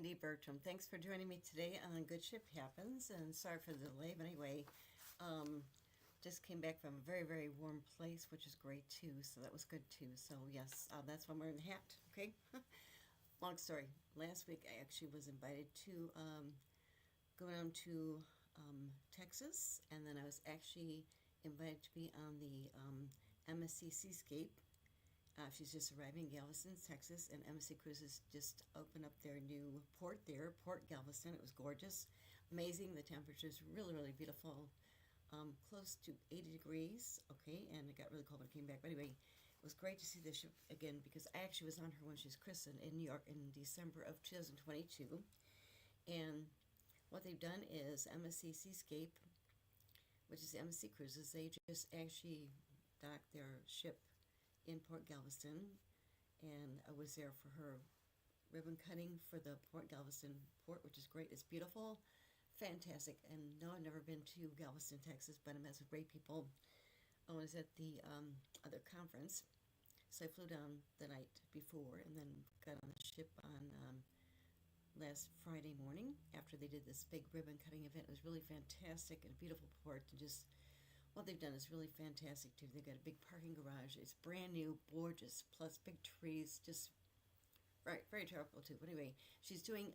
Cindy Bertram. Thanks for joining me today on Good Ship Happens, and sorry for the delay, but anyway, just came back from a very, very warm place, which is great too, so that was good too. So yes, that's why I'm wearing the hat, okay? Long story. Last week I actually was invited to go down to Texas, and then I was actually invited to be on the MSC Seascape. She's just arriving in Galveston, Texas, and Embassy Cruises just opened up their new port there, Port Galveston. It was gorgeous, amazing. The temperature's really, really beautiful, close to 80 degrees, okay, and it got really cold when I came back. But anyway, it was great to see the ship again because I actually was on her when she was christened in New York in December of 2022. And what they've done is MSC Seascape, which is MSC Cruises, they just actually docked their ship in Port Galveston, and I was there for her ribbon cutting for the Port Galveston port, which is great. It's beautiful, fantastic, and no, I've never been to Galveston, Texas, but I met some great people. I was at the other conference, so I flew down the night before and then got on the ship on last Friday morning after they did this big ribbon cutting event. It was really fantastic and a beautiful port, and just what they've done is really fantastic too. They've got a big parking garage. It's brand new, gorgeous, plus big trees. Just right, very terrible too. But anyway, she's doing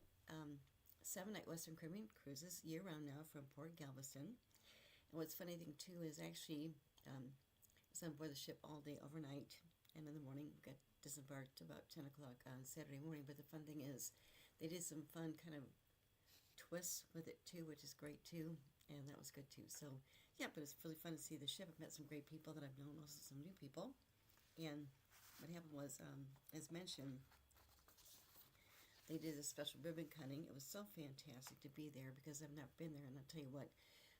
7-night Western Caribbean cruises year round now from Port Galveston. And what's funny thing too is actually it's on board the ship all day overnight, and in the morning we got disembarked about 10 o'clock on Saturday morning. But the fun thing is they did some fun kind of twists with it too, which is great too, and that was good too. So yeah, but it's really fun to see the ship. I've met some great people that I've known, also some new people. And what happened was, as mentioned, they did a special ribbon cutting. It was so fantastic to be there because I've not been there, and I'll tell you what,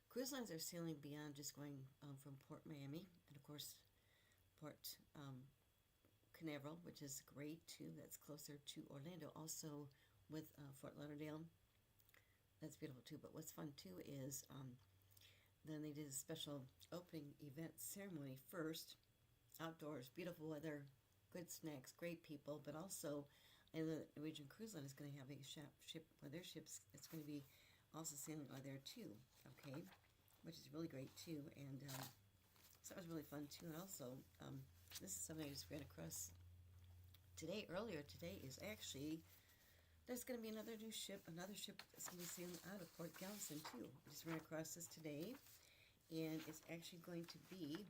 cruise lines are sailing beyond just going from Port Miami, and of course Port Canaveral, which is great too. That's closer to Orlando, also with Fort Lauderdale. That's beautiful too. But what's fun too is then they did a special opening event ceremony first, outdoors, beautiful weather, good snacks, great people, but also and the Norwegian Cruise Line is going to have a ship with their ships. It's going to be also sailing on there too, okay, which is really great too. And so that was really fun too. And also, this is something I just ran across today. Earlier today is actually there's going to be another ship that's going to be sailing out of Port Galveston too. I just ran across this today, and it's actually going to be,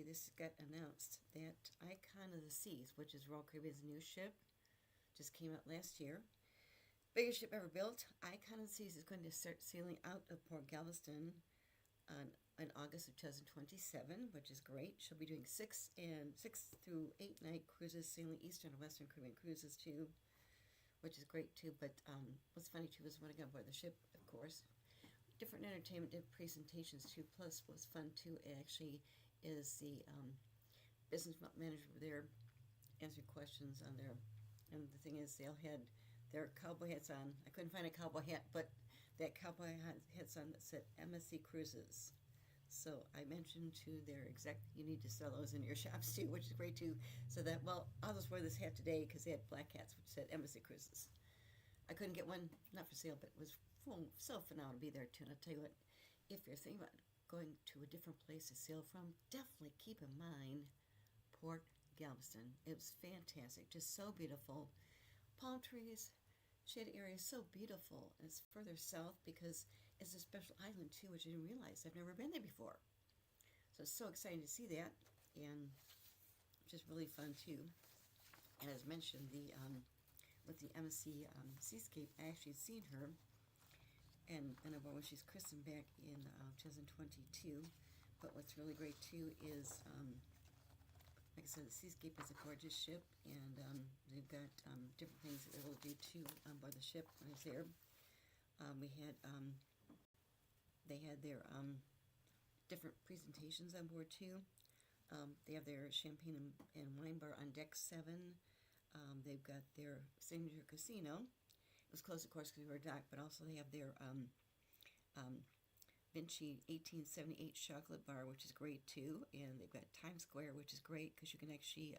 this got announced that Icon of the Seas, which is Royal Caribbean's new ship, just came out last year. Biggest ship ever built. Icon of the Seas is going to start sailing out of Port Galveston in August of 2027, which is great. She'll be doing 6 through 8 night cruises, sailing Eastern and Western Caribbean cruises too, which is great too. But what's funny too is when I got aboard the ship, of course, different entertainment, different presentations too. Plus, what's fun too actually is the business manager there answering questions on there. And the thing is, they all had their cowboy hats on. I couldn't find a cowboy hat, but that cowboy hat's on that said MSC Cruises. So I mentioned to their exec, you need to sell those in your shops too, which is great too. So that, well, I'll just wear this hat today because they had black hats which said MSC Cruises. I couldn't get one, not for sale, but it was so phenomenal to be there too. And I'll tell you what, if you're thinking about going to a different place to sail from, definitely keep in mind Port Galveston. It was fantastic, just so beautiful. Palm trees, shaded area is so beautiful. And it's further south because it's a special island too, which I didn't realize. I've never been there before. So it's so exciting to see that, and just really fun too. And as mentioned, the with the MSC Seascape, I actually seen her, and when she's christened back in 2022. But what's really great too is, like I said, the Seascape is a gorgeous ship, and they've got different things that they'll do too on board the ship when I was there. They had their different presentations on board too. They have their champagne and wine bar on deck 7. They've got their signature casino. It was closed, of course, because we were docked, but also they have their Vinci 1878 chocolate bar, which is great too. And they've got Times Square, which is great because you can actually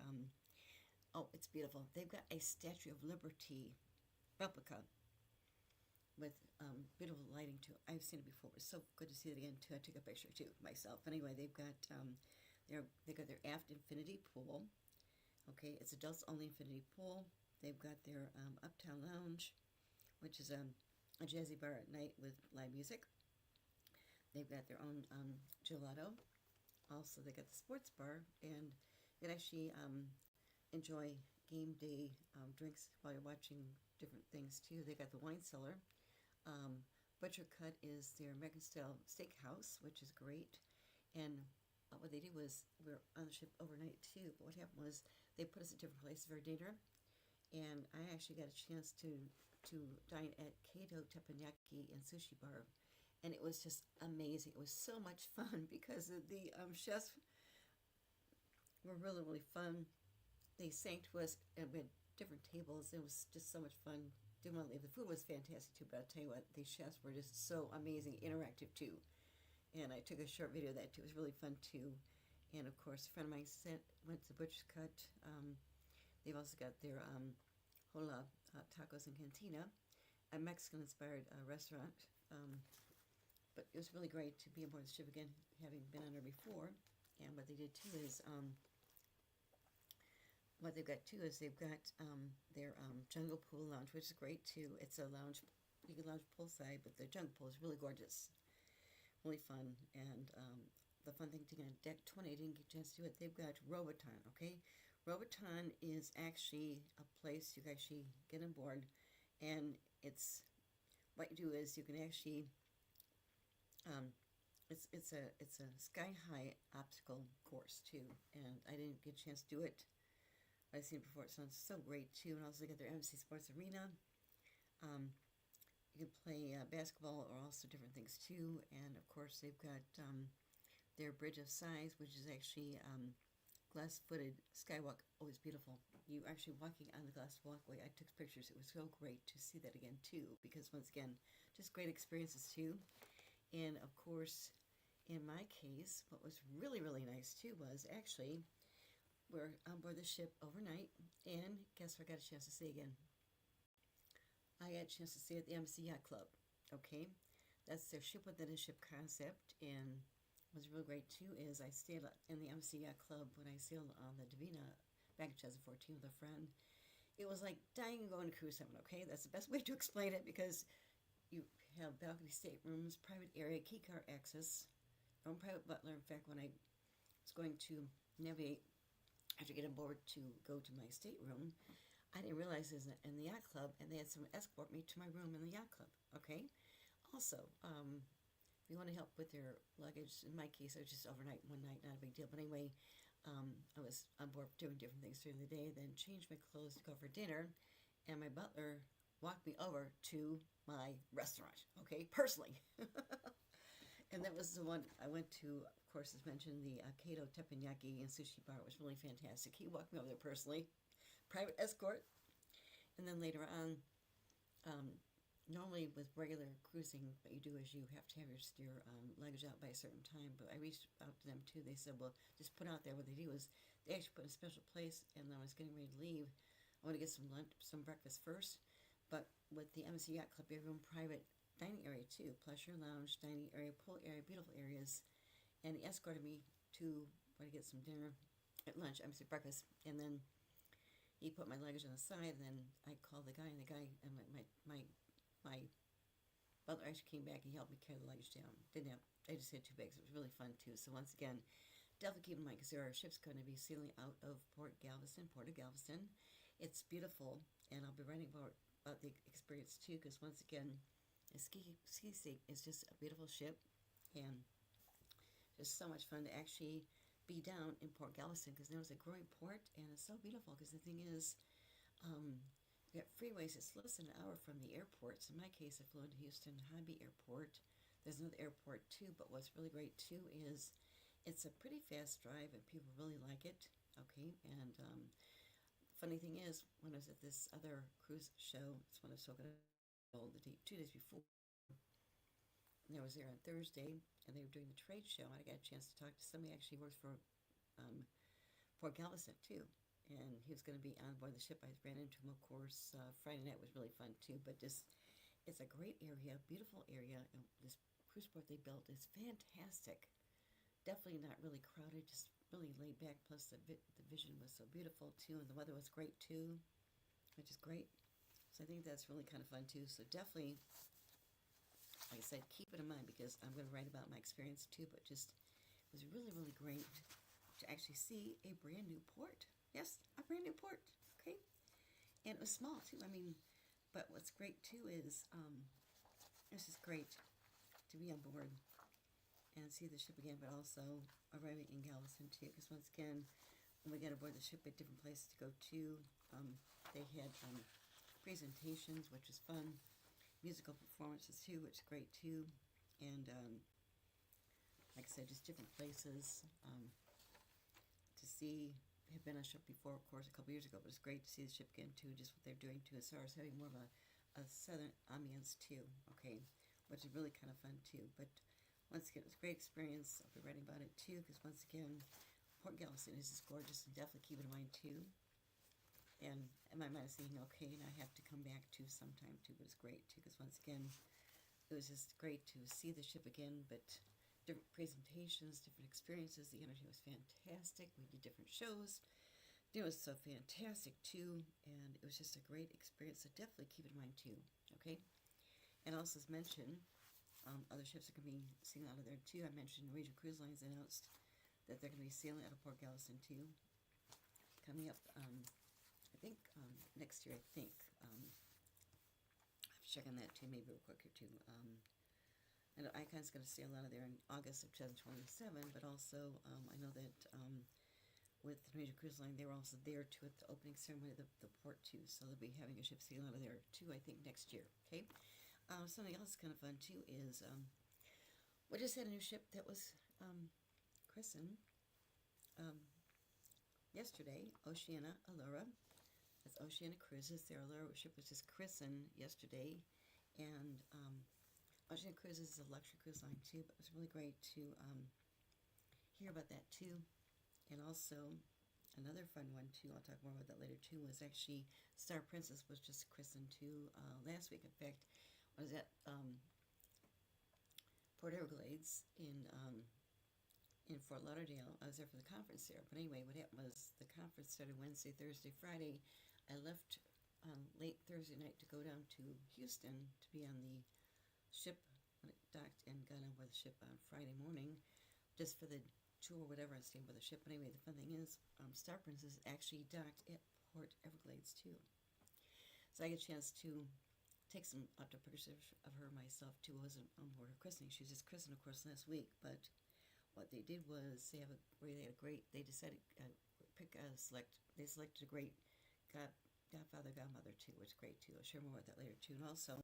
Oh, it's beautiful. They've got a Statue of Liberty replica with beautiful lighting too. I've seen it before. It was so good to see it again too. I took a picture too myself. Anyway, they've got they got their aft infinity pool. Okay, it's adults only infinity pool. They've got their uptown lounge, which is a jazzy bar at night with live music. They've got their own gelato. Also, they got the sports bar, and you can actually enjoy game day drinks while you're watching different things too. They got the wine cellar. Butcher Cut is their American style steakhouse, which is great. And what they did was, we were on the ship overnight too, but what happened was they put us at different places for dinner, and I actually got a chance to dine at Kato Teppanyaki and Sushi Bar, and it was just amazing. It was so much fun because the chefs were really, really fun. They sang to us, and we had different tables. It was just so much fun. Didn't want to leave. The food was fantastic too, but I'll tell you what, the chefs were just so amazing, interactive too. And I took a short video of that too. It was really fun too. And of course, a friend of mine went to Butcher's Cut. They've also got their Hola Tacos and Cantina, a Mexican-inspired restaurant. But it was really great to be aboard the ship again, having been on there before. And what they did too is, what they've got too is they've got their jungle pool lounge, which is great too. It's a lounge, you can lounge poolside, but the jungle pool is really gorgeous, really fun. And the fun thing to get on Deck 20, I didn't get a chance to do it. They've got Roboton, okay? Roboton is actually a place you can actually get on board, and it's, what you do is you can actually, it's a sky high obstacle course too, and I didn't get a chance to do it. I've seen it before. It sounds so great too. And also they got their MC Sports Arena. You can play basketball or also different things too. And of course they've got their Bridge of Sighs, which is actually glass-footed skywalk. Oh, it's beautiful. You actually walking on the glass walkway. I took pictures. It was so great to see that again too, because once again, just great experiences too. And of course, in my case, what was really, really nice too was actually, we're on board the ship overnight, and guess what I got a chance to see again? I got a chance to see at the MC Yacht Club, okay? That's their ship within a ship concept, and what's really great too is I stayed in the MC Yacht Club when I sailed on the Divina back in 2014 with a friend. It was like dying and going to cruise heaven, okay? That's the best way to explain it, because you have balcony staterooms, private area, key car access, your own private butler. In fact, when I was going to navigate, I had to get on board to go to my stateroom, I didn't realize it was in the yacht club, and they had someone escort me to my room in the yacht club, okay? Also, if you want to help with your luggage, in my case, I was just overnight one night, not a big deal. But anyway, I was on board doing different things during the day, then changed my clothes to go for dinner, and my butler walked me over to my restaurant, okay, personally. And that was the one I went to, of course, as mentioned, the Kato Teppanyaki and Sushi Bar. It was really fantastic. He walked me over there personally, private escort. And then later on, normally with regular cruising, what you do is you have to have your luggage out by a certain time. But I reached out to them too. They said, well, just put out there. What they do is they actually put in a special place, and when I was getting ready to leave, I want to get some lunch, some breakfast first. But with the MC Yacht Club, you have your own private dining area too, pleasure lounge, dining area, pool area, beautiful areas. And he escorted me to where to get some dinner at lunch, I'm sorry, breakfast. And then he put my luggage on the side, and then I called the guy, and my butler actually came back and he helped me carry the luggage down. I just had two bags. It was really fun too. So once again, definitely keep in mind, because there are ships going to be sailing out of Port of Galveston. It's beautiful, and I'll be writing about the experience too, because once again, the Ski Steak is just a beautiful ship, and just so much fun to actually be down in Port Galveston, because now it's a growing port, and it's so beautiful. Because the thing is, you got freeways. It's less than an hour from the airports. In my case, I flew into Houston Hobby Airport. There's another airport too, but what's really great too is it's a pretty fast drive, and people really like it. Okay, and funny thing is, when I was at this other cruise show, it's when I was talking the 2 days before, and I was there on Thursday, and they were doing the trade show, and I got a chance to talk to somebody who actually works for Port Galveston too. and he was going to be on board the ship. I ran into him, of course. Friday night was really fun too, but just it's a great area, beautiful area, and this cruise port they built is fantastic. Definitely not really crowded, just really laid back. Plus the vision was so beautiful too, and the weather was great too, which is great. So I think that's really kind of fun too. So definitely, like I said, keep it in mind because I'm going to write about my experience too. But just it was really, really great to actually see a brand new port. Yes, a brand new port. Okay, and it was small too. I mean, but what's great too is this is great to be on board and see the ship again, but also arriving in Galveston too. Because once again, when we got aboard the ship, at different places to go to. They had presentations, which was fun. Musical performances too, which is great too. And like I said, just different places to see. I have been on a ship before, of course, a couple years ago, but it's great to see the ship again too, just what they're doing too, as far as having more of a southern ambiance too, okay, which is really kind of fun too. But once again, it was a great experience. I'll be writing about it too, because once again, Port Galveston is just gorgeous, and definitely keep it in mind too. And in my mind, I was thinking, okay, and I have to come back to sometime too, but it's great too, because once again, it was just great to see the ship again, but different presentations, different experiences. The energy was fantastic. We did different shows. It was so fantastic too, and it was just a great experience. So definitely keep it in mind too, okay? And also as mentioned, other ships are going to be sailing out of there too. I mentioned Norwegian Cruise Lines announced that they're going to be sailing out of Port Galveston too, coming up, I think, next year, I think. I have to check on that too, maybe real quick or two. I know Icon's going to sail out of there in August of 2027, but also I know that with the Norwegian Cruise Line, they were also there too at the opening ceremony of the port too, so they'll be having a ship sail out of there too, I think, next year, okay? Something else kind of fun too is we just had a new ship that was christened yesterday, Oceania Allura. That's Oceania Cruises. Their Allura ship was just christened yesterday, and Oceania Cruises is a luxury cruise line too, but it was really great to hear about that too. And also, another fun one too, I'll talk more about that later too, was actually Star Princess was just christened too last week. In fact, I was at Port Everglades in Fort Lauderdale. I was there for the conference there. But anyway, what happened was the conference started Wednesday, Thursday, Friday. I left late Thursday night to go down to Houston to be on the ship when it docked, and got on board the ship on Friday morning just for the tour or whatever, and staying by the ship. But anyway, the fun thing is Star Princess actually docked at Port Everglades too. So I get a chance to take some outdoor pictures of her myself too. I wasn't on board her christening. She was just christened, of course, last week. But what they did was they decided they selected a great godfather, godmother too, which is great too. I'll share more about that later too. And also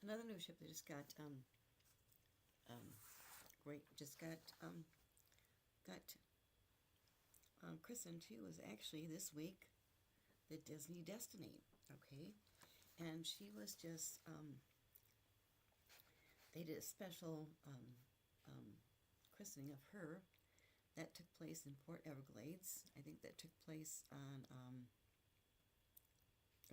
another new ship that just got christened too was actually this week the Disney Destiny, okay? And she was just they did a special christening of her that took place in Port Everglades. I think that took place on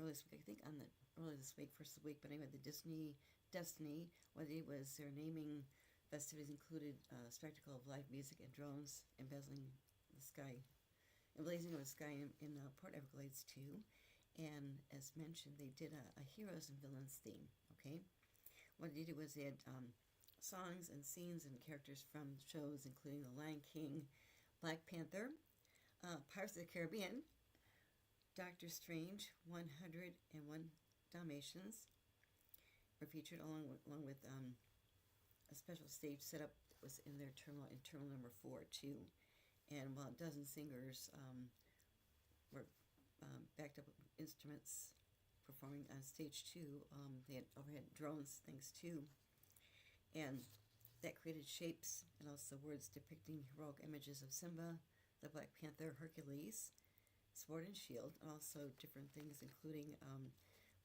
early this week. I think on the early this week, first of the week. But anyway, the Disney Destiny, what it was, their naming festivities included a spectacle of live music and drones embezzling the sky, emblazing of the sky in Port Everglades too. And as mentioned, they did a heroes and villains theme. Okay, what they did was they had songs and scenes and characters from shows including The Lion King, Black Panther, Pirates of the Caribbean, Doctor Strange, 101 Dalmatians were featured along with a special stage setup that was in their terminal number 4 too. And while a dozen singers were backed up with instruments performing on stage 2, they had overhead drones things too, and that created shapes and also words depicting heroic images of Simba, the Black Panther, Hercules, Sword and Shield, and also different things including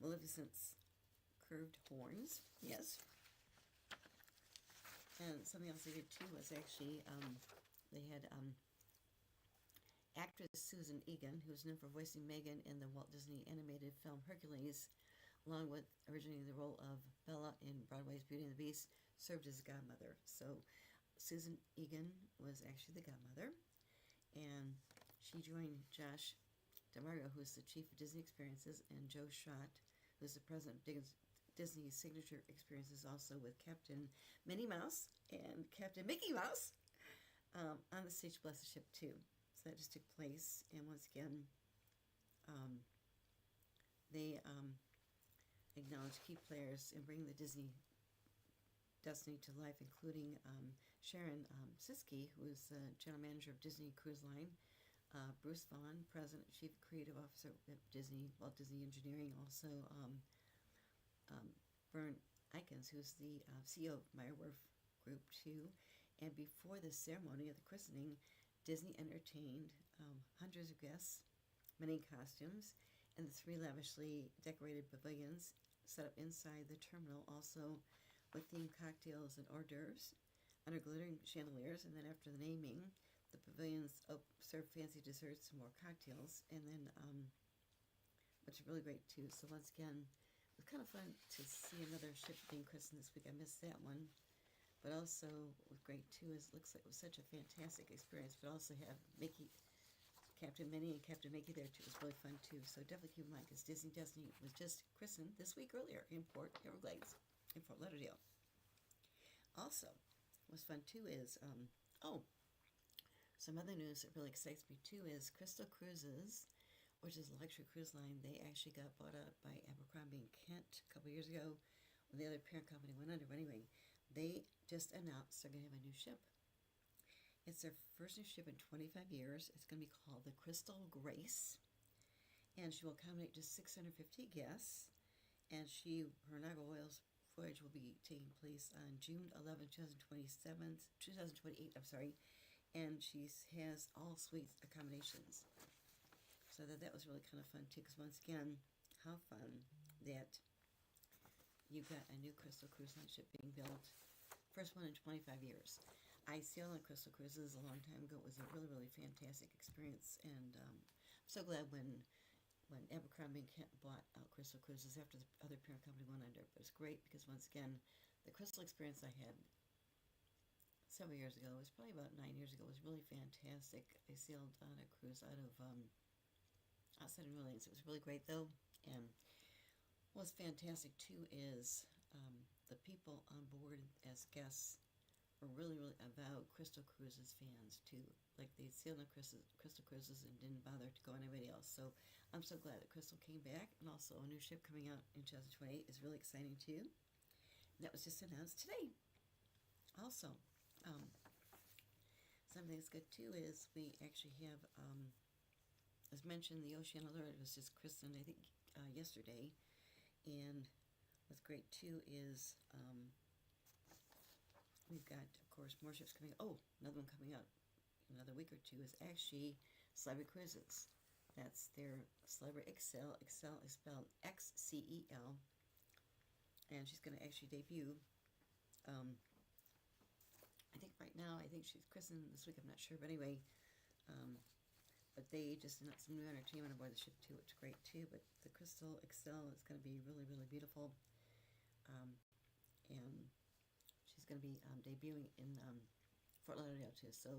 Maleficent's curved horns. Yes. And something else they did too was actually they had actress Susan Egan, who's known for voicing Megan in the Walt Disney animated film Hercules, along with originating the role of Bella in Broadway's Beauty and the Beast, served as godmother. So Susan Egan was actually the godmother, and she joined Josh D'Amario, who's the chief of Disney Experiences, and Joe Schott, who's the president of Disney Signature Experiences, also with Captain Minnie Mouse and Captain Mickey Mouse, on the stage Bless the Ship too. So that just took place, and once again, they acknowledge key players and bring the Disney destiny to life, including Sharon Siski, who is the general manager of Disney Cruise Line, Bruce Vaughn, president, chief creative officer at Disney, Walt Disney Engineering, also Vern Eikens, who's the CEO of Meyerwerf Group too. And before the ceremony of the christening, Disney entertained hundreds of guests, many in costumes, and the 3 lavishly decorated pavilions set up inside the terminal, also with themed cocktails and hors d'oeuvres under glittering chandeliers. And then after the naming, the pavilions served fancy desserts and more cocktails, and then which is really great too. So once again, it was kind of fun to see another ship being christened this week. I missed that one. But also, what's great too is it looks like it was such a fantastic experience. But also have Mickey, Captain Minnie, and Captain Mickey there too. It was really fun too. So definitely keep in mind, because Disney Destiny was just christened this week earlier in Port Everglades, in Fort Lauderdale. Also, what's fun too is some other news that really excites me too is Crystal Cruises, which is a luxury cruise line. They actually got bought out by Abercrombie and Kent a couple years ago when the other parent company went under. But anyway, they just announced they're going to have a new ship. It's their first new ship in 25 years. It's going to be called the Crystal Grace, and she will accommodate just 650 guests. And her inaugural voyage will be taking place on June 11, 2028. I'm sorry, and she has all suite accommodations. So that was really kind of fun too, because once again, how fun that you've got a new Crystal Cruise Line ship being built. First one in 25 years. I sailed on Crystal Cruises a long time ago. It was a really, really fantastic experience. And I'm so glad when Abercrombie and Kent bought out Crystal Cruises after the other parent company went under. But it's great because, once again, the Crystal experience I had several years ago, it was probably about 9 years ago, was really fantastic. I sailed on a cruise out of outside of New Orleans. It was really great though. And what's fantastic too is the people on board as guests were really, really avowed Crystal Cruises fans too. Like they sailed on Crystal Cruises and didn't bother to go anybody else. So I'm so glad that Crystal came back, and also a new ship coming out in 2028 is really exciting too. And that was just announced today. Also, something that's good too is we actually have, as mentioned, the Oceana Allure was just christened, I think, yesterday. And what's great too is we've got, of course, more ships coming. Oh, another one coming out in another week or two is actually Celebrity Cruises. That's their Celebrity Xcel. Xcel is spelled Xcel. And she's going to actually debut. I think right now, she's christened this week. I'm not sure. But anyway, but they just announced some new entertainment aboard the ship too, which is great too. But the Crystal Xcel is going to be really, really beautiful. And she's going to be debuting in Fort Lauderdale too. So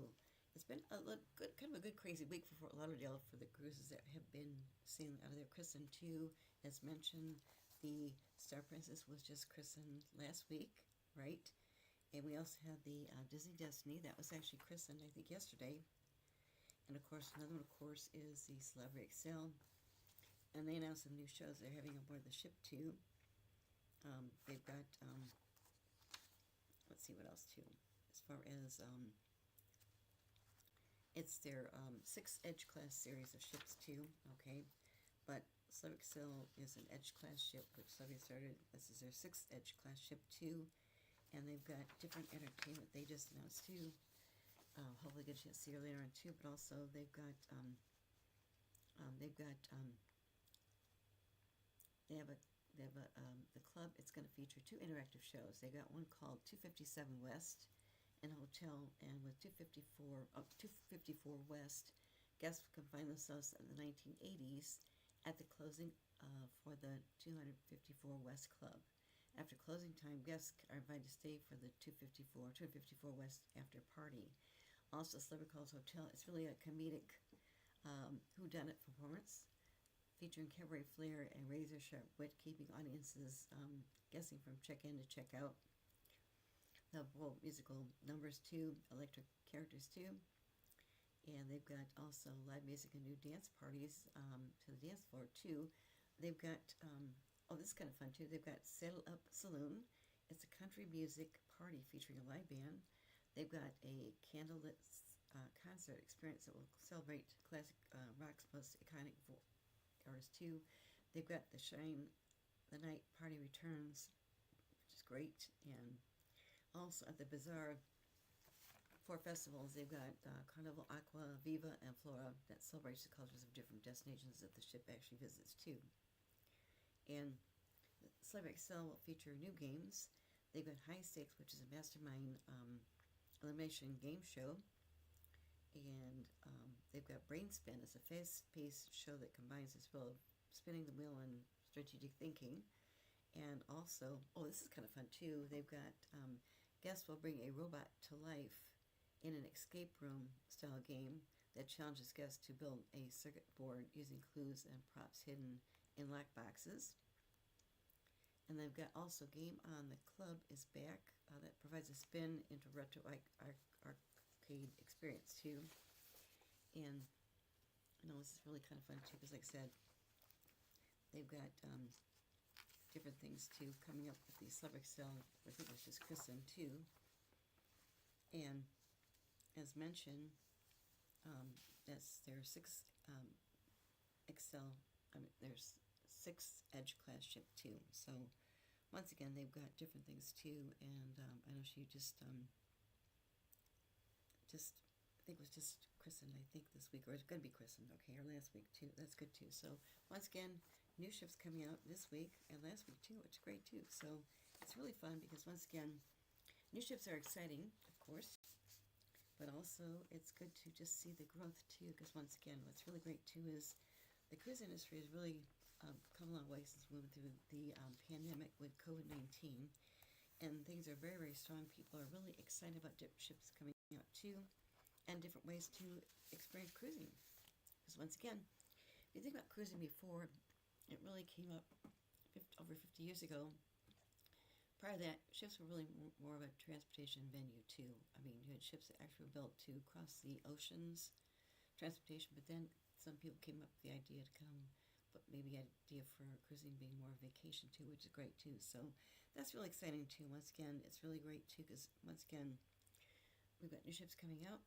it's been a good, kind of a good crazy week for Fort Lauderdale for the cruises that have been sailing out of there. Christened too, as mentioned, the Star Princess was just christened last week, right? And we also had the Disney Destiny that was actually christened, I think, yesterday. And of course, another one, of course, is the Celebrity Xcel. And they announced some new shows they're having aboard the ship too. They've got let's see what else too. As far as it's their 6th Edge class series of ships too. Okay, but Celebrity Xcel is an Edge class ship, which Celebrity started. This is their 6th Edge class ship too, and they've got different entertainment they just announced too. Hopefully get a chance to see her later on too. But also they've got the club. It's going to feature 2 interactive shows. They got one called 257 West and Hotel, and with 254 West, guests can find themselves in the 1980s at the closing for the 254 West Club. After closing time, guests are invited to stay for the 254 West after party. Also, Celebrity Calls Hotel. It's really a comedic whodunit performance featuring cabaret flair and razor-sharp wit, keeping audiences guessing from check-in to check-out. The whole musical numbers too, electric characters too, and they've got also live music and new dance parties to the dance floor too. They've got oh, this is kind of fun too. They've got Saddle Up Saloon. It's a country music party featuring a live band. They've got a candlelit concert experience that will celebrate classic rock's most iconic artists too. They've got the Shine the Night Party Returns, which is great, and also at the Bazaar 4 festivals, they've got Carnival Aqua, Viva, and Flora that celebrates the cultures of different destinations that the ship actually visits too. And Celebrity Excel will feature new games. They've got High Stakes, which is a mastermind elimination game show. And they've got Brain Spin. It's a fast-paced show that combines the thrill of spinning the wheel and strategic thinking. And also, oh, this is kind of fun too. They've got guests will bring a robot to life in an escape room style game that challenges guests to build a circuit board using clues and props hidden in lock boxes. And they've got also Game On the Club is back that provides a spin into retro arcade experience too. And you know, this is really kind of fun too because, like I said, they've got different things too coming up with the Celebrity Excel. I think it's just christened too. And as mentioned, there's 6 Excel. There's 6 Edge class ship too. So once again, they've got different things too. And I know she just I think it was just christened. I think this week, or it's going to be christened. Okay, or last week too. That's good too. So once again, new ships coming out this week and last week too, which is great too. So it's really fun because once again, new ships are exciting, of course, but also it's good to just see the growth too. Because once again, what's really great too is the cruise industry has really come a long way since we went through the pandemic with COVID-19, and things are very, very strong. People are really excited about different ships coming out too, and different ways to experience cruising. Because once again, if you think about cruising before, it really came up over 50 years ago. Prior to that, ships were really more of a transportation venue too. I mean, you had ships that actually were built to cross the oceans, transportation, but then some people came up with the idea to come, but maybe idea for cruising being more vacation too, which is great too. So that's really exciting too. Once again, it's really great too because once again, we've got new ships coming out.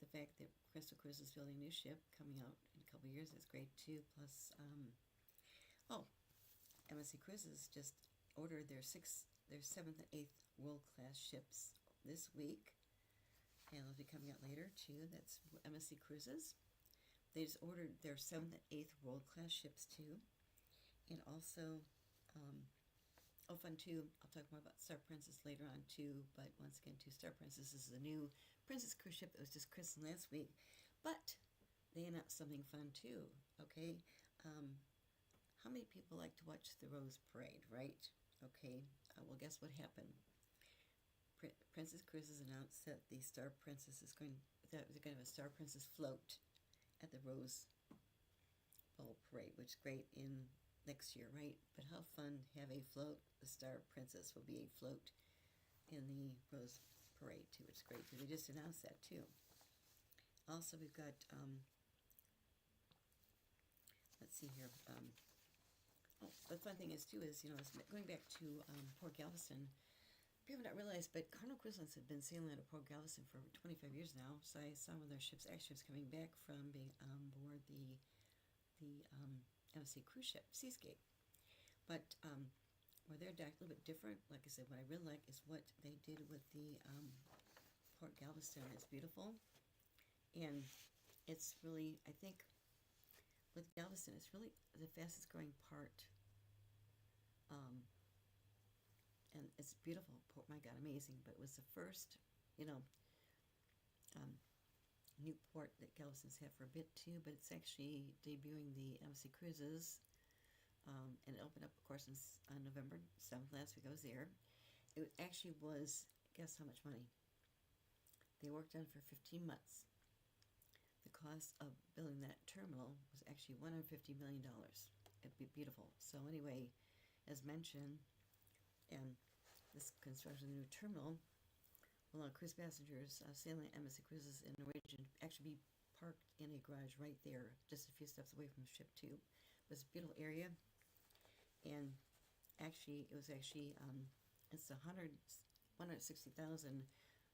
The fact that Crystal Cruise is building a new ship coming out in a couple of years is great too. Plus, MSC Cruises just ordered their 7th and 8th world-class ships this week, and they'll be coming out later too. That's MSC Cruises. They just ordered their 7th and 8th world-class ships too, and also, fun too. I'll talk more about Star Princess later on too. But once again, too, Star Princess is the new Princess cruise ship that was just christened last week. But they announced something fun too. Okay, how many people like to watch the Rose Parade, right? Okay, well, guess what happened? Princess Cruises announced that the Star Princess is going to have a Star Princess float at the Rose Bowl Parade, which is great in next year, right? But how fun to have a float. The Star Princess will be a float in the Rose Parade too, which is great. They just announced that too. Also, we've got let's see here. The fun thing is too is going back to Port Galveston. People don't realize, but Carnival Cruise Lines have been sailing out of Port Galveston for 25 years now. So I saw one of their ships coming back from being on board the MSC cruise ship Seascape. But where they're docked a little bit different. Like I said, what I really like is what they did with the Port Galveston. It's beautiful, and it's really, I think, with Galveston, it's really the fastest growing part. And it's beautiful. My God, amazing. But it was the first, new port that Galveston's had for a bit too, but it's actually debuting the Embassy Cruises. And it opened up, of course, on November 7th. Last week I was there. It actually was, guess how much money? They worked on it for 15 months. The cost of building that terminal was actually $150 million. It'd be beautiful. So anyway, as mentioned, and this construction of the new terminal will allow cruise passengers sailing Embassy Cruises in Norwegian actually be parked in a garage right there, just a few steps away from ship 2. It's a beautiful area, and actually, it's a 160,000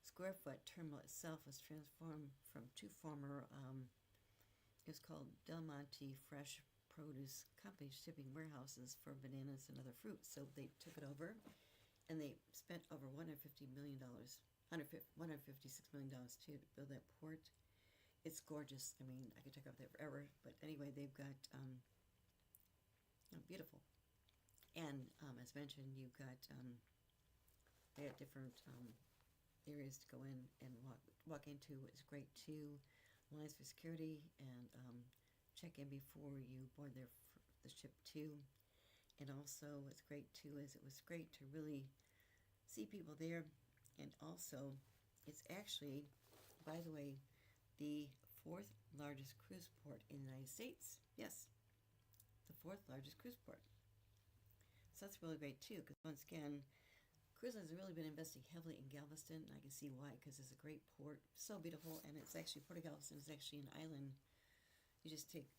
square foot terminal itself was transformed from two former, it was called Del Monte Fresh Produce Company shipping warehouses for bananas and other fruits. So they took it over, and they spent over $156 million to build that port. It's gorgeous. I mean, I could talk about that forever, but anyway, they've got beautiful. And as mentioned, you've got they have different areas to go in and walk into. It's great too. Lines for security, and check in before you board the ship too. And also, what's great too is it was great to really see people there. And also, it's actually, by the way, the 4th largest cruise port in the United States. Yes, the 4th largest cruise port. So that's really great too, because once again, cruise lines have really been investing heavily in Galveston, and I can see why, because it's a great port, so beautiful, and it's actually, Port of Galveston is actually an island. You just take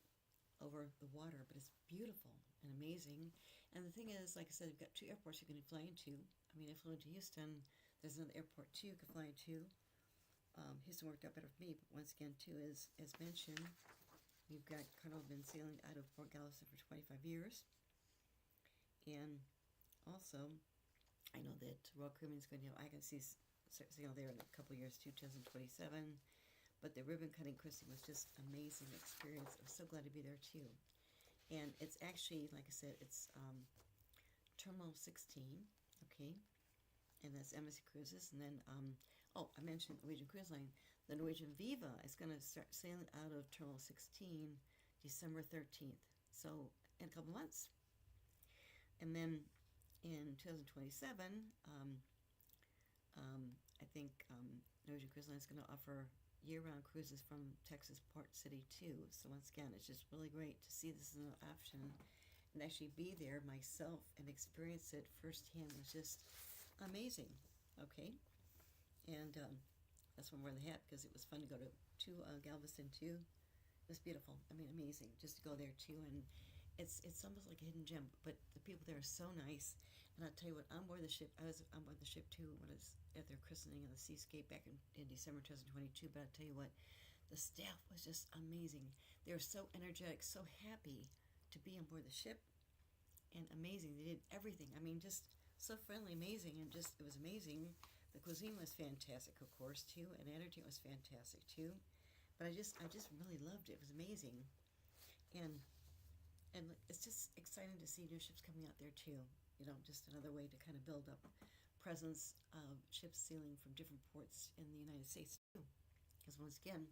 over the water, but it's beautiful and amazing. And the thing is, like I said, you've got 2 airports you can fly into. I mean, I flew into Houston. There's another airport too you can fly into. Houston worked out better for me, but once again too, as mentioned, we've got Carnival been sailing out of Port Galveston for 25 years. And also, I know that Royal Caribbean's going to have, I can see sail there in a couple years too, 2027. But the ribbon cutting christening was just an amazing experience. I'm so glad to be there too. And it's actually, like I said, it's Terminal 16, okay? And that's Embassy Cruises. And then, I mentioned Norwegian Cruise Line. The Norwegian Viva is going to start sailing out of Terminal 16 December 13th. So, in a couple months. And then in 2027, I think Norwegian Cruise Line is going to offer year-round cruises from Texas Port City too. So once again, it's just really great to see this as an option and actually be there myself and experience it firsthand. It was just amazing. Okay, and that's why I'm wearing the hat, because it was fun to go to Galveston too. It was beautiful. I mean, amazing just to go there too, and it's almost like a hidden gem. But the people there are so nice. And I'll tell you what, on board the ship, I was on board the ship too when I was at their christening of the Seascape back in December 2022. But I'll tell you what, the staff was just amazing. They were so energetic, so happy to be on board the ship, and amazing. They did everything. I mean, just so friendly, amazing, and just, it was amazing. The cuisine was fantastic, of course, too, and the entertainment was fantastic too. But I just really loved it. It was amazing, and it's just exciting to see new ships coming out there too. You know, just another way to kind of build up presence of ships sailing from different ports in the United States too. Because once again,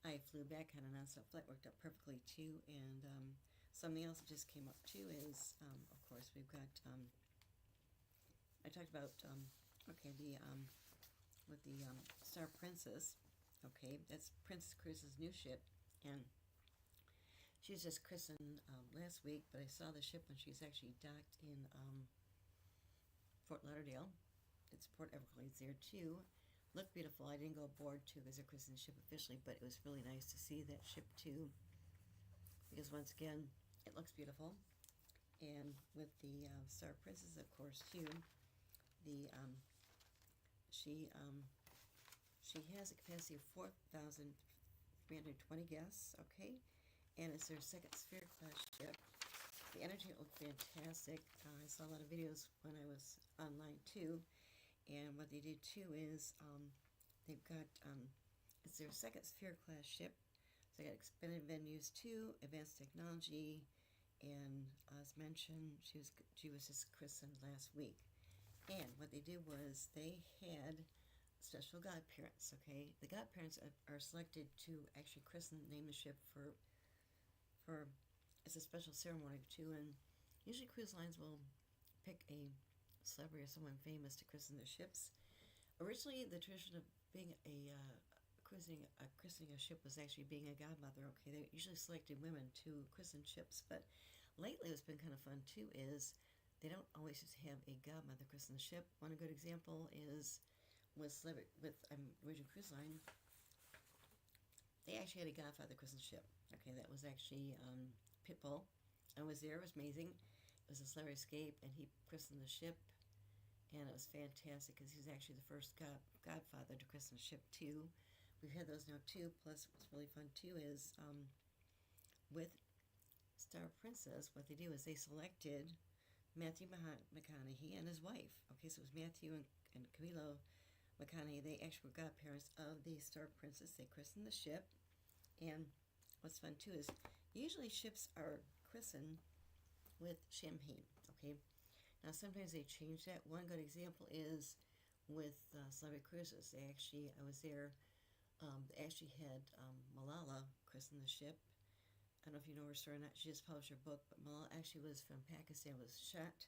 I flew back, had a nonstop flight, worked out perfectly too. And something else that just came up too is, of course, we've got, I talked about, with the Star Princess, okay, that's Princess Cruises' new ship, and she was just christened last week, but I saw the ship when she's actually docked in Fort Lauderdale. It's Port Everglades there too. Looked beautiful. I didn't go aboard too because they're christening the ship officially, but it was really nice to see that ship too, because once again, it looks beautiful. And with the Star Princess, of course, too, she has a capacity of 4,320 guests. Okay. And it's their second Sphere class ship. The entertainment looked fantastic. I saw a lot of videos when I was online too. And what they did too is they've got, it's their second Sphere class ship. So they got expanded venues too, advanced technology, and as mentioned, she was just christened last week. And what they did was they had special godparents, okay? The godparents are selected to actually christen, name the ship for it's a special ceremony too, and usually cruise lines will pick a celebrity or someone famous to christen their ships. Originally, the tradition of being christening a ship was actually being a godmother. Okay, they usually selected women to christen ships, but lately what's been kind of fun too is they don't always just have a godmother christen the ship. One good example is with Norwegian Cruise Line. They actually had a godfather christen the ship. Okay, that was actually Pitbull. I was there. It was amazing. It was a celebrity escape, and he christened the ship, and it was fantastic because he was actually the first godfather to christen a ship too. We've had those now too. Plus, what's really fun too is with Star Princess, what they do is they selected Matthew McConaughey and his wife. Okay, so it was Matthew and Camila McConaughey. They actually were godparents of the Star Princess. They christened the ship, and what's fun too is usually ships are christened with champagne. Okay, now sometimes they change that. One good example is with Celebrity Cruises. I was there. They actually had Malala christen the ship. I don't know if you know her story or not. She just published her book, but Malala actually was from Pakistan, was shot.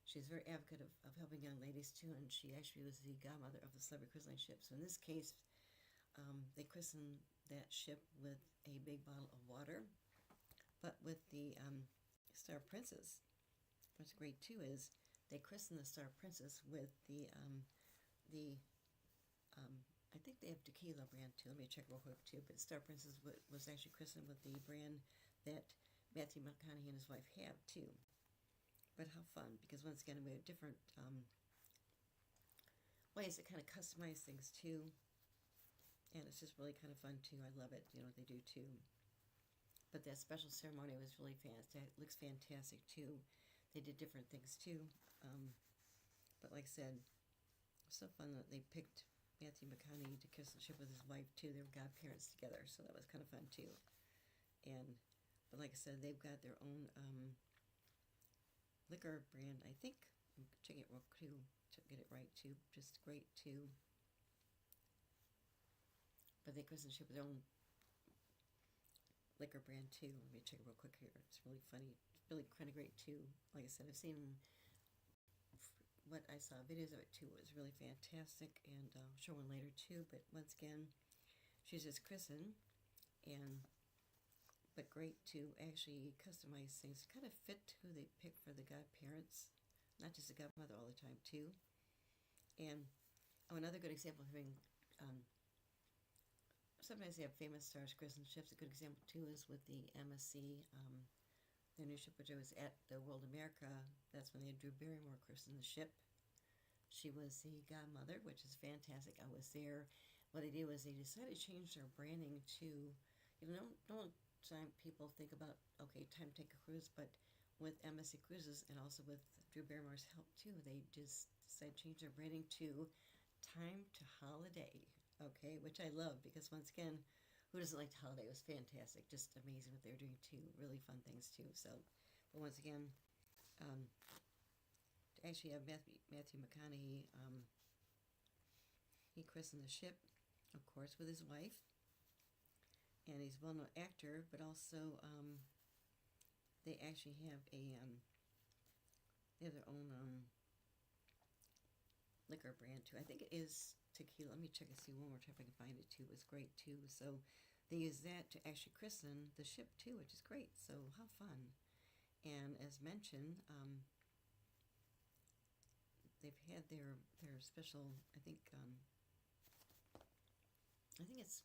She's very advocate of helping young ladies too, and she actually was the godmother of the Celebrity Cruise Line ship. So in this case, they christened that ship with a big bottle of water. But with the Star Princess, what's great too is they christened the Star Princess with I think they have tequila brand too. Let me check real quick too. But Star Princess was actually christened with the brand that Matthew McConaughey and his wife have too. But how fun, because once again we have different ways to kind of customize things too. And it's just really kind of fun too. I love it, what they do too. But that special ceremony was really fantastic. It looks fantastic too. They did different things too. But like I said, it was so fun that they picked Matthew McConaughey to kiss the ship with his wife too. They were godparents together, so that was kind of fun too. But like I said, they've got their own liquor brand. I think I'm checking it real too to get it right too. Just great too. But they christened the ship with their own liquor brand too. Let me check it real quick here. It's really funny. It's really kind of great too. Like I said, I've seen what I saw videos of it too. It was really fantastic, and I'll show one later too. But once again, she's just christened, but great to actually customize things, kind of fit who they pick for the godparents, not just the godmother all the time too. And another good example of having sometimes they have famous stars christen ships. A good example too is with the MSC. Their new ship, which I was at the World America, that's when they had Drew Barrymore christen the ship. She was the godmother, which is fantastic. I was there. What they did was they decided to change their branding to, don't time people think about, okay, time to take a cruise, but with MSC Cruises and also with Drew Barrymore's help too, they just decided to change their branding to Time to Holiday, okay, which I love because once again, who doesn't like the holiday? It was fantastic. Just amazing what they were doing too. Really fun things too. So, but once again, to actually have Matthew McConaughey, he christened the ship, of course, with his wife. And he's a well-known actor, but also they actually have they have their own liquor brand too. I think it is tequila. Let me check and see one more time if I can find it too. It was great too. So they use that to actually christen the ship too, which is great. So how fun. And as mentioned, they've had their special, I think it's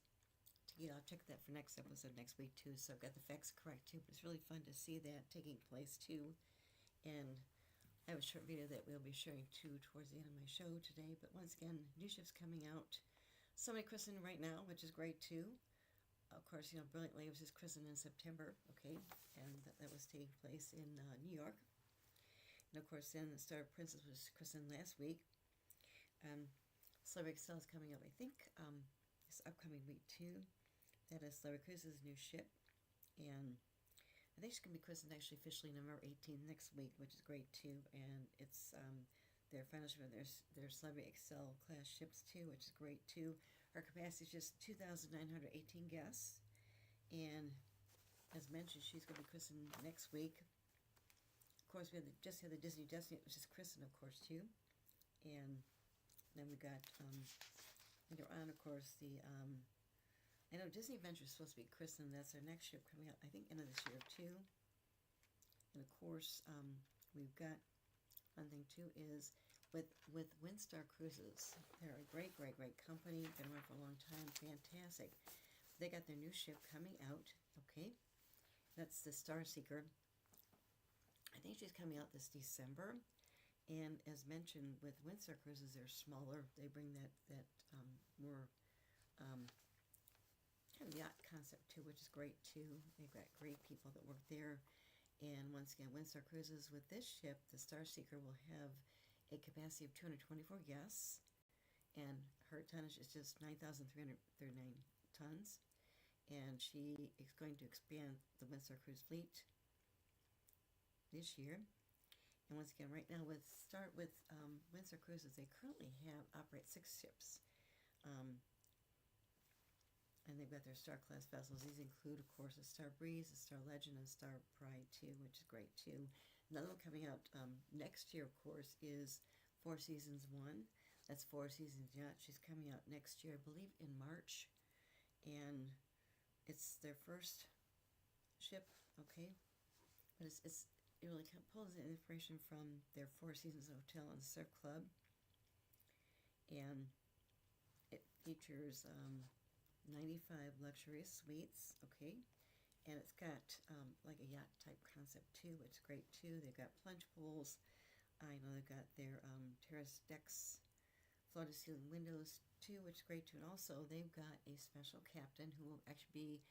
tequila. I'll check that for next episode next week too. So I've got the facts correct too. But it's really fun to see that taking place too. And I have a short video that we'll be sharing too towards the end of my show today. But once again, new ships coming out. Somebody christening right now, which is great too. Of course, Brilliant Lay was just christened in September, okay, and that was taking place in New York. And of course, then the Star Princess was christened last week. Celebrity Excel is coming up, I think, this upcoming week too. That is Celebrity Cruises' new ship, and I think she's going to be christened actually officially November 18th next week, which is great too. And it's their final ship of their Celebrity Excel class ships too, which is great too. Her capacity is just 2,918 guests, and as mentioned, she's going to be christened next week. Of course, we just had the Disney Destiny, which is christened, of course, too, and then we got later on, of course, the I know Disney Adventure is supposed to be christened. That's our next ship coming out, I think, end of this year too. And of course, we've got one thing too is with Windstar Cruises. They're a great company. Been around for a long time. Fantastic. They got their new ship coming out. Okay, that's the Star Seeker. I think she's coming out this December. And as mentioned, with Windstar Cruises, they're smaller. They bring that more kind of yacht concept too, which is great too. They've got great people that work there. And once again, Windstar Cruises with this ship, the Star Seeker, will have a capacity of 224 guests, and her tonnage is just 9,339 tons. And she is going to expand the Windstar Cruise fleet this year. And once again, right now, Windstar Cruises, they currently operate 6 ships. And they've got their Star Class vessels. These include, of course, a Star Breeze, a Star Legend, and a Star Pride too, which is great too. Another one coming out next year, of course, is Four Seasons 1. That's Four Seasons Yacht. She's coming out next year, I believe, in March. And it's their first ship, okay? But it really kind of pulls the information from their Four Seasons Hotel and Surf Club. And it features 95 luxurious suites, okay? And it's got like a yacht type concept too, which is great too. They've got plunge pools. I know they've got their terrace decks, floor to ceiling windows too, which is great too. And also they've got a special captain who will actually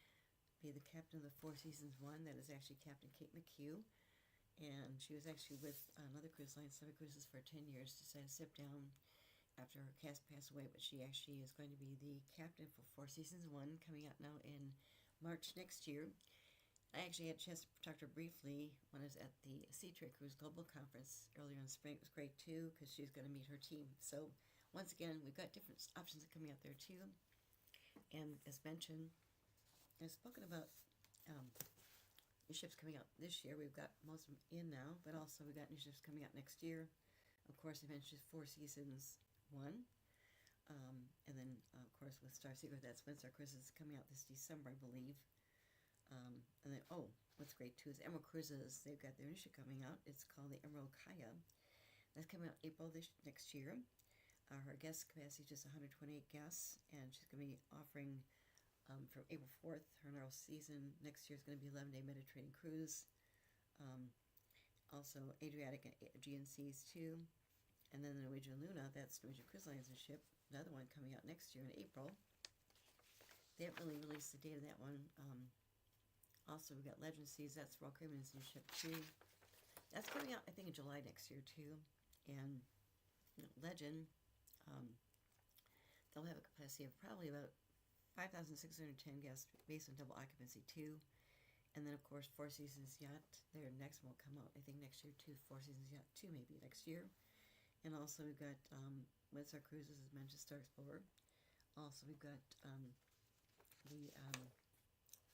be the captain of the Four Seasons 1. That is actually Captain Kate McHugh. And she was actually with another cruise line, Seven Cruises, for 10 years, decided to step down after her cast passed away, but she actually is going to be the captain for Four Seasons 1, coming out now in March next year. I actually had a chance to talk to her briefly when I was at the Sea Trade Cruise Global Conference earlier in spring. It was great too, because she's going to meet her team. So once again, we've got different options coming out there too. And as mentioned, I've spoken about new ships coming out this year. We've got most of them in now, but also we've got new ships coming out next year. Of course, I mentioned Four Seasons 1. And then, of course, with Star Seeker, that's Windstar Cruises coming out this December, I believe. And then, what's great too is Emerald Cruises. They've got their new ship coming out. It's called the Emerald Kaya. That's coming out April next year. Her guest capacity is just 128 guests, and she's going to be offering from April 4th. Her inaugural season next year is going to be 11-day Mediterranean cruise. Also, Adriatic and Aegean Seas too. And then the Norwegian Luna, that's Norwegian Cruise Lines' ship, another one coming out next year in April. They haven't really released the date of that one. Also, we've got Legend Seas, that's Royal Caribbean's new ship too. That's coming out, I think, in July next year too. And Legend, they'll have a capacity of probably about 5,610 guests based on double occupancy too. And then, of course, Four Seasons Yacht, their next one will come out, I think, next year too. Four Seasons Yacht 2 maybe next year. And also we've got Windstar Cruises, as mentioned, Star Explorer. Also we've got the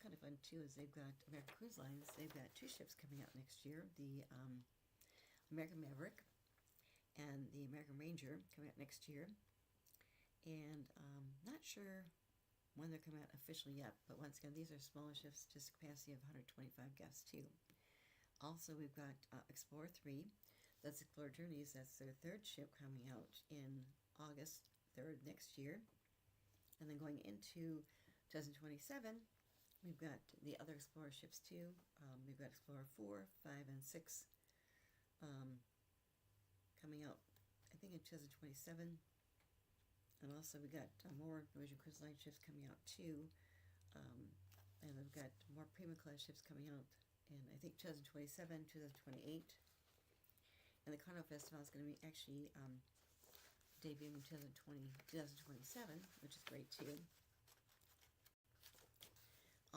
kind of fun too is they've got American Cruise Lines. They've got 2 ships coming out next year. The American Maverick and the American Ranger coming out next year. And not sure when they're coming out officially yet, but once again, these are smaller ships, just a capacity of 125 guests too. Also, we've got Explorer 3. That's Explorer Journeys. That's their 3rd ship coming out in August 3rd next year. And then going into 2027, we've got the other Explorer ships too. We've got Explorer 4, 5, and 6 coming out, I think, in 2027. And also we got more Norwegian Cruise Line ships coming out too. And we've got more Prima class ships coming out in, I think, 2027, 2028. And the Carnival Festival is going to be actually debuting in 2027, which is great too.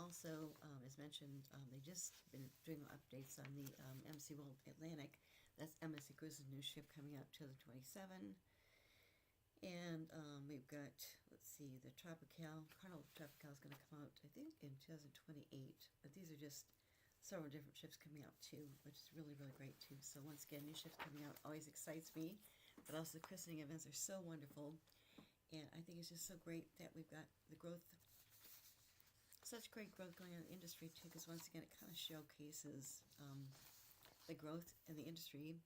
Also, as mentioned, they just been doing updates on the MC World Atlantic. That's MSC Cruises' new ship coming out 2027. And we've got, let's see, the Tropical, Carnival Tropical is going to come out, I think, in 2028. But these are just several different ships coming out too, which is really, really great too. So once again, new ships coming out always excites me. But also the christening events are so wonderful. And I think it's just so great that we've got the growth, such great growth going on in the industry too, because once again, it kind of showcases the growth in the industry.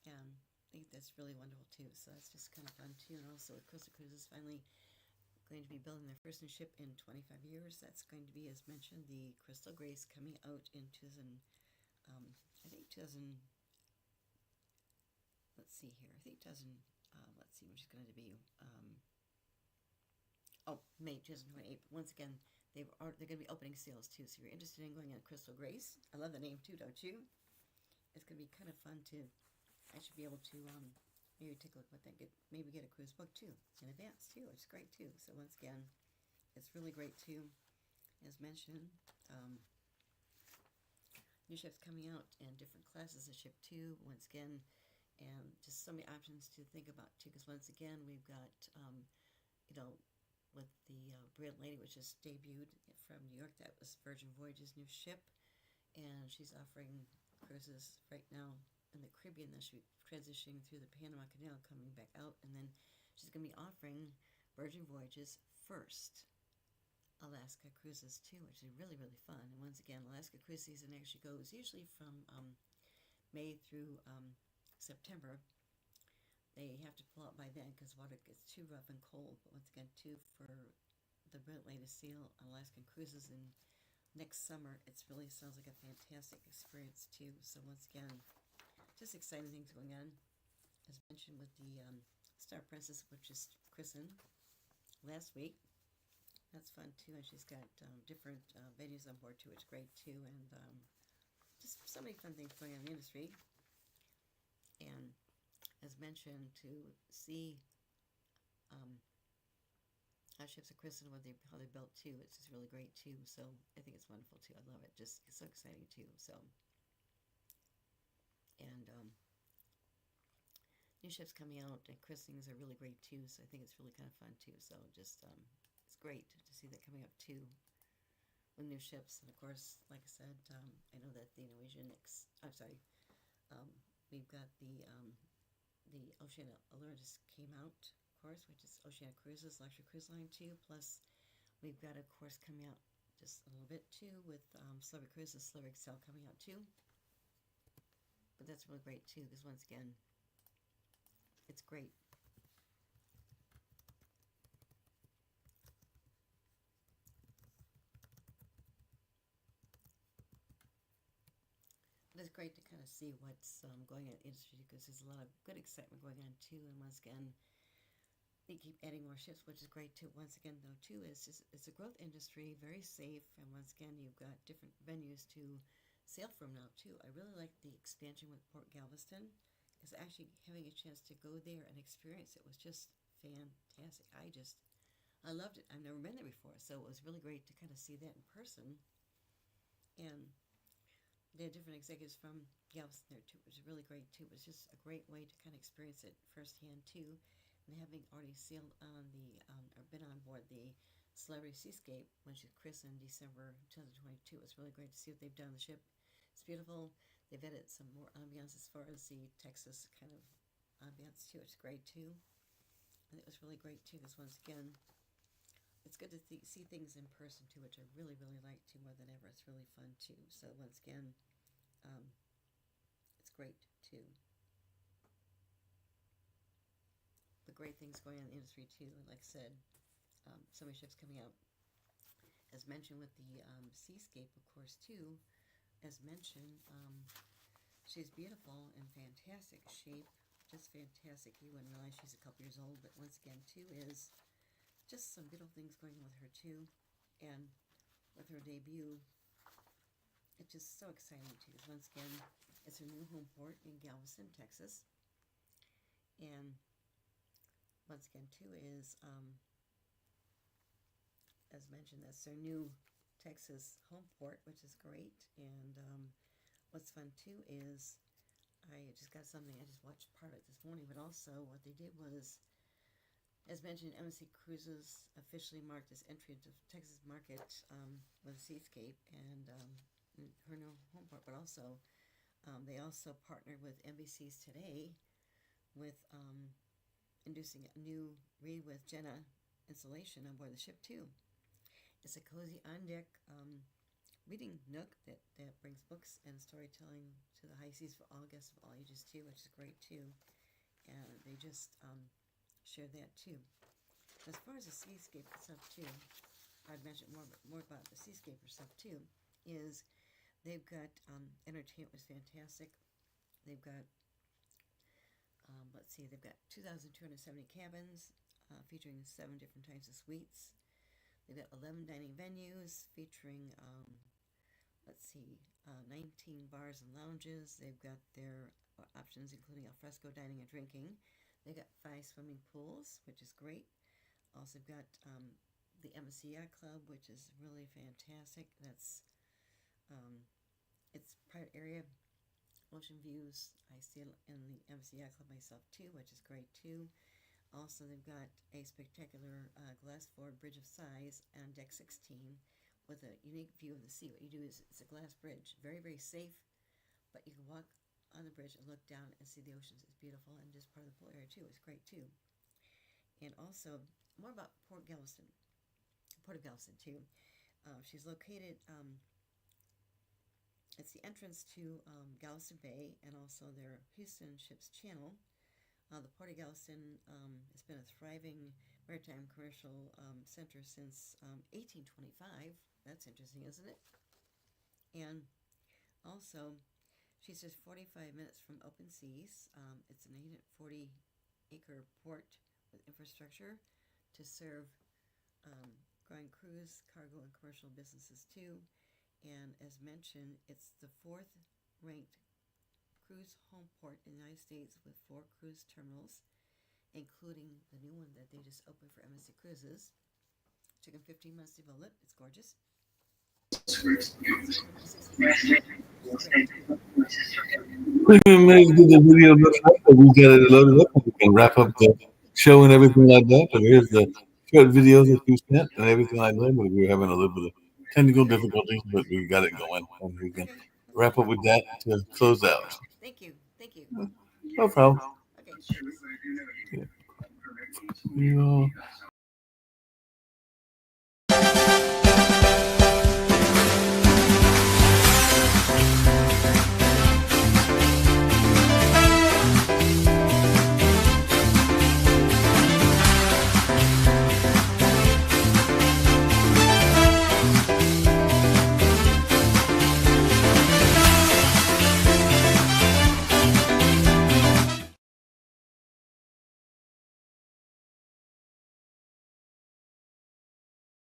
And I think that's really wonderful too. So that's just kind of fun too. And also, Costa Cruises finally going to be building their first new ship in 25 years. That's going to be, as mentioned, the Crystal Grace coming out in 2000. I think 2000. Let's see here. I think 2000. Let's see, which is going to be. May 2028. But once again, they're going to be opening sales too. So if you're interested in going on Crystal Grace, I love the name too, don't you? It's going to be kind of fun to. I should be able to maybe take a look at that. Maybe get a cruise book too in advance too. It's great too. So once again, it's really great too. As mentioned, new ships coming out in different classes of ship too. Once again, and just so many options to think about too. Because once again, we've got with the Brilliant Lady, which just debuted from New York. That was Virgin Voyages' new ship, and she's offering cruises right now in the Caribbean. Then she'll be transitioning through the Panama Canal, coming back out, and then she's going to be offering Virgin Voyages' first Alaska cruises too, which is really, really fun. And once again, Alaska cruise season actually goes usually from May through September. They have to pull out by then because water gets too rough and cold. But once again, too, for the Brilliant Lady sail on Alaskan cruises in next summer, it really sounds like a fantastic experience too. So once again, just exciting things going on. As mentioned with the Star Princess, which is christened last week. That's fun too, and she's got different venues on board too, which is great too, and just so many fun things going on in the industry. And as mentioned, to see how ships are christened, how they're built too, it's just really great too. So I think it's wonderful too. I love it. Just it's so exciting too. So and new ships coming out and christenings are really great too. So I think it's really kind of fun too. So just it's great to see that coming up too with new ships. And of course, like I said, I know that the Norwegian we've got the Oceania Allure just came out, of course, which is Oceania Cruises, Luxury Cruise Line too. Plus, we've got, of course, coming out just a little bit too with Celebrity Cruises, Celebrity Excel coming out too. But that's really great too, because once again, it's great. It's great to kind of see what's going on in the industry, because there's a lot of good excitement going on too. And once again, they keep adding more ships, which is great too. Once again, though, too, it's a growth industry, very safe. And once again, you've got different venues to sail from now too. I really like the expansion with Port Galveston, because actually having a chance to go there and experience it was just fantastic. I loved it. I've never been there before, so it was really great to kind of see that in person. And they had different executives from Galveston there too, which was really great too. It was just a great way to kind of experience it firsthand too. And having already sailed on or been on board the Celebrity Seascape when she christened in December 2022, it was really great to see what they've done on the ship. It's beautiful. They've added some more ambiance as far as the Texas kind of ambiance too. It's great too. And it was really great too, because once again, it's good to see things in person too, which I really, really like too, more than ever. It's really fun too. So once again, it's great too. The great things going on in the industry too. And like I said, so many ships coming out. As mentioned with the Seascape, of course, too. As mentioned, she's beautiful and fantastic shape. Just fantastic. You wouldn't realize she's a couple years old, but once again, too, is just some beautiful things going on with her too. And with her debut, it's just so exciting too. Once again, it's her new home port in Galveston, Texas. And once again too is as mentioned, that's their new Texas home port, which is great. And what's fun too is I just got something. I just watched part of it this morning, but also what they did was, as mentioned, MSC Cruises officially marked its entry into Texas market with Seascape and her new home port, but also they also partnered with NBC's Today with inducing a new Read with Jenna installation on board the ship too. It's a cozy on-deck reading nook that brings books and storytelling to the high seas for all guests of all ages too, which is great too. And they just shared that too. As far as the Seascape stuff too, I'd mention more about the Seascaper stuff too. Is they've got entertainment was fantastic. They've got they've got 2,270 cabins featuring 7 different types of suites. They've got 11 dining venues featuring 19 bars and lounges. They've got their options including alfresco dining and drinking. They've got 5 swimming pools, which is great. Also, got the MSC Yacht Club, which is really fantastic. That's it's private area, ocean views. I stay in the MSC Yacht Club myself too, which is great too. Also, they've got a spectacular glass forward bridge of size on deck 16 with a unique view of the sea. What you do is it's a glass bridge, very, very safe, but you can walk on the bridge and look down and see the oceans. It's beautiful, and just part of the pool area too. It's great too. And also, more about Port of Galveston too. She's located, it's the entrance to Galveston Bay and also their Houston Ship's Channel. The Port of Galveston has been a thriving maritime commercial center since 1825. That's interesting, isn't it? And also, she's just 45 minutes from open seas. It's an 840-acre port with infrastructure to serve growing cruise, cargo, and commercial businesses too. And as mentioned, it's the 4th ranked cruise home port in the United States with 4 cruise terminals, including the new one that they just opened for MSC Cruises. Took them 15 months to build it. It's gorgeous. We may do the video loaded up, but we got it loaded up, and we can wrap up the show and everything like that. But here's the short videos that you sent and everything like that. But we're having a little bit of technical difficulties, but we got it going, and we can Okay, that's wrap fine. up with that to close out. Thank you. Thank you. No problem. Okay, thanks. Yeah. You